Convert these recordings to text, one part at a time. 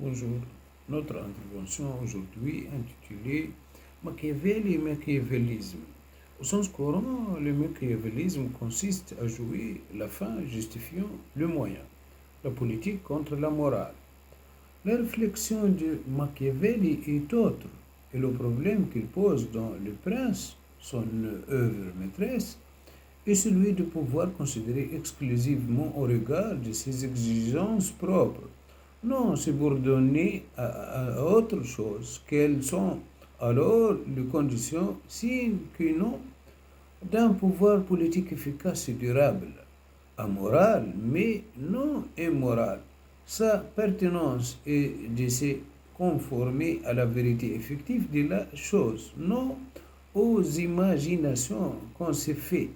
Bonjour. Notre intervention aujourd'hui intitulée Machiavel et machiavélisme. Au sens courant, le machiavélisme consiste à jouer la fin justifiant le moyen, la politique contre la morale. La réflexion de Machiavel est autre, et le problème qu'il pose dans Le Prince, son œuvre maîtresse, est celui de pouvoir considérer exclusivement au regard de ses exigences propres, non subordonnées à autre chose. Quelles sont alors les conditions sine qua non d'un pouvoir politique efficace et durable, amoral mais non immoral? Sa pertinence est de se conformer à la vérité effective de la chose, non aux imaginations qu'on s'est fait.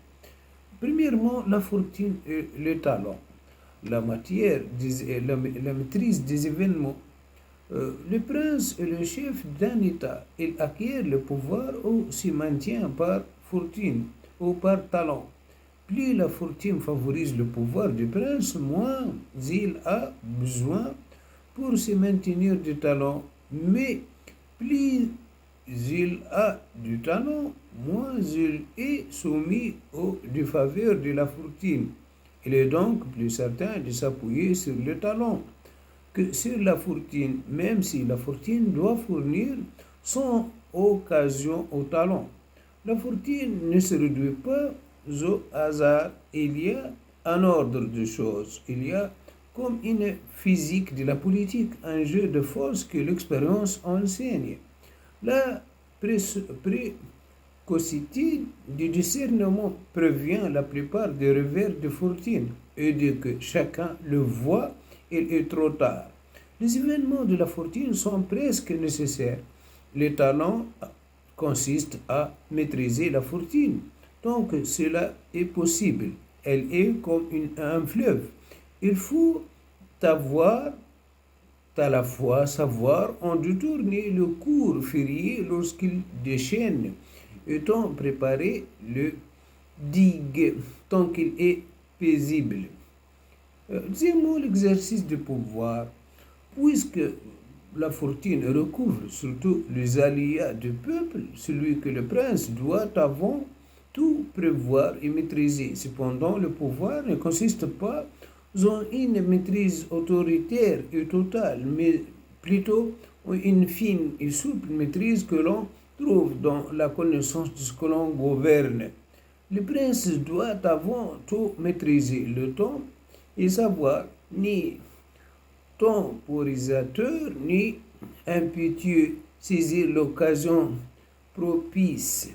Premièrement, la fortune et le talent, la maîtrise des événements. Le prince est le chef d'un État. Il acquiert le pouvoir ou s'y maintient par fortune ou par talent. Plus la fortune favorise le pouvoir du prince, moins il a besoin pour se maintenir du talent. Mais plus il a du talent, moins il est soumis aux défaveurs de la fortune. Il est donc plus certain de s'appuyer sur le talent que sur la fortune, même si la fortune doit fournir son occasion au talent. La fortune ne se réduit pas au hasard. Il y a un ordre de choses. Il y a, comme une physique de la politique, un jeu de force que l'expérience enseigne. La précocité du discernement prévient la plupart des revers de fortune, et dès que chacun le voit, il est trop tard. Les événements de la fortune sont presque nécessaires. Le talent consiste à maîtriser la fortune. Donc cela est possible. Elle est comme un fleuve. Il faut avoir à la fois savoir en détourner le cours férié lorsqu'il déchaîne, étant préparé le digue tant qu'il est paisible. Deuxièmement, l'exercice du pouvoir, puisque la fortune recouvre surtout les aléas du peuple, celui que le prince doit avant tout prévoir et maîtriser. Cependant, le pouvoir ne consiste pas en une maîtrise autoritaire et totale, mais plutôt une fine et souple maîtrise que l'on trouve dans la connaissance de ce que l'on gouverne. Le prince doit avant tout maîtriser le temps et savoir ni temporisateur ni impétueux saisir l'occasion propice.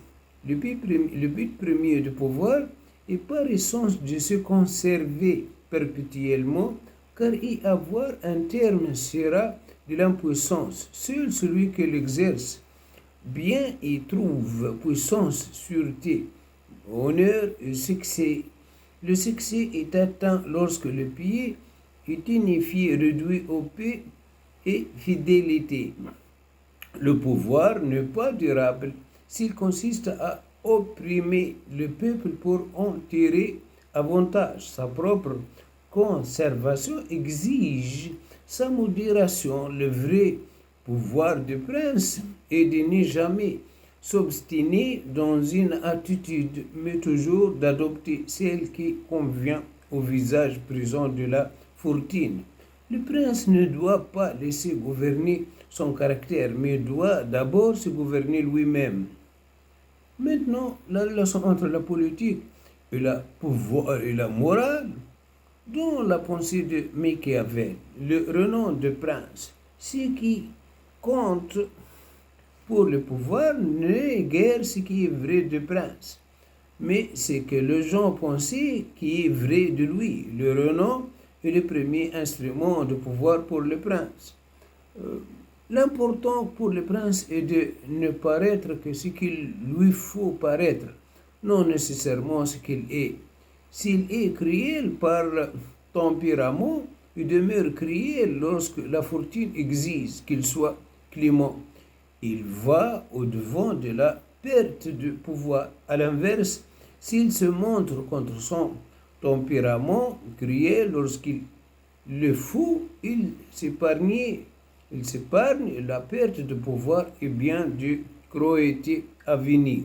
Le but premier du pouvoir est par essence de se conserver perpétuellement, car y avoir un terme sera de l'impuissance. Seul celui qui l'exerce bien y trouve puissance, sûreté, honneur et succès. Le succès est atteint lorsque le pays est unifié, réduit au paix et fidélité. Le pouvoir n'est pas durable s'il consiste à opprimer le peuple pour en tirer avantage. Sa propre conservation exige sa modération. Le vrai pouvoir du prince est de ne jamais s'obstiner dans une attitude, mais toujours d'adopter celle qui convient au visage présent de la fortune. Le prince ne doit pas laisser gouverner son caractère, mais doit d'abord se gouverner lui-même. Maintenant, la relation entre la politique et la pouvoir et la morale, dans la pensée de Machiavel, le renom de prince, ce qui compte pour le pouvoir n'est guère ce qui est vrai de prince, mais c'est que les gens pensaient qui est vrai de lui. Le renom est le premier instrument de pouvoir pour le prince. Euh, L'important pour le prince est de ne paraître que ce qu'il lui faut paraître, non nécessairement ce qu'il est. S'il est cruel par tempérament, il demeure cruel lorsque la fortune exige qu'il soit clément. Il va au-devant de la perte de pouvoir. À l'inverse, s'il se montre contre son tempérament cruel lorsqu'il le faut, il s'épargne Il s'épargne la perte de pouvoir et bien de cruauté à venir.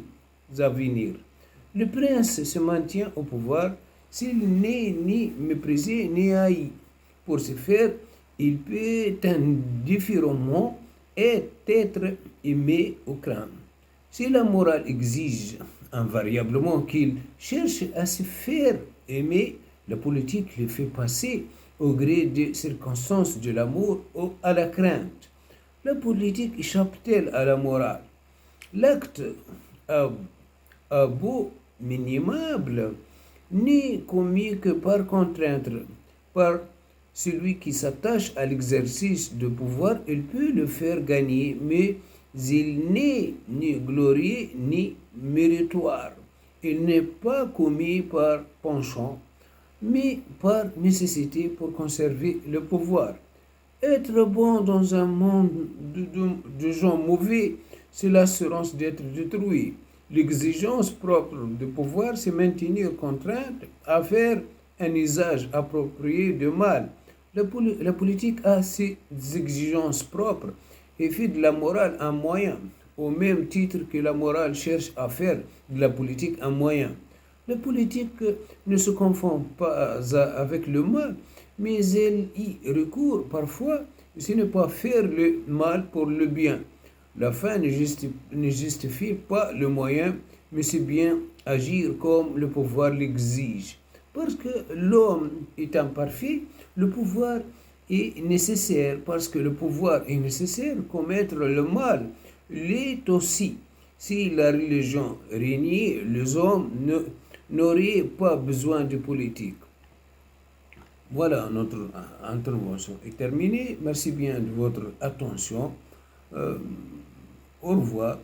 Le prince se maintient au pouvoir s'il n'est ni méprisé ni haï. Pour ce faire, il peut indifféremment être aimé ou craint. Si la morale exige invariablement qu'il cherche à se faire aimer, la politique le fait passer au gré des circonstances de l'amour ou à la crainte. La politique échappe-t-elle à la morale? L'acte abominable n'est commis que par contrainte, par celui qui s'attache à l'exercice de pouvoir, il peut le faire gagner, mais il n'est ni glorieux ni méritoire. Il n'est pas commis par penchant, mais par nécessité pour conserver le pouvoir. Être bon dans un monde de gens mauvais, c'est l'assurance d'être détruit. L'exigence propre de pouvoir, c'est maintenir contrainte à faire un usage approprié de mal. La politique a ses exigences propres et fait de la morale un moyen, au même titre que la morale cherche à faire de la politique un moyen. La politique ne se confond pas avec le mal, mais elle y recourt parfois, ce n'est pas faire le mal pour le bien. La fin ne justifie pas le moyen, mais c'est bien agir comme le pouvoir l'exige. Parce que l'homme est imparfait, le pouvoir est nécessaire. Parce que le pouvoir est nécessaire, commettre le mal l'est aussi. Si la religion régnait, les hommes n'auraient pas besoin de politique. Voilà, notre intervention est terminée. Merci bien de votre attention. Au revoir.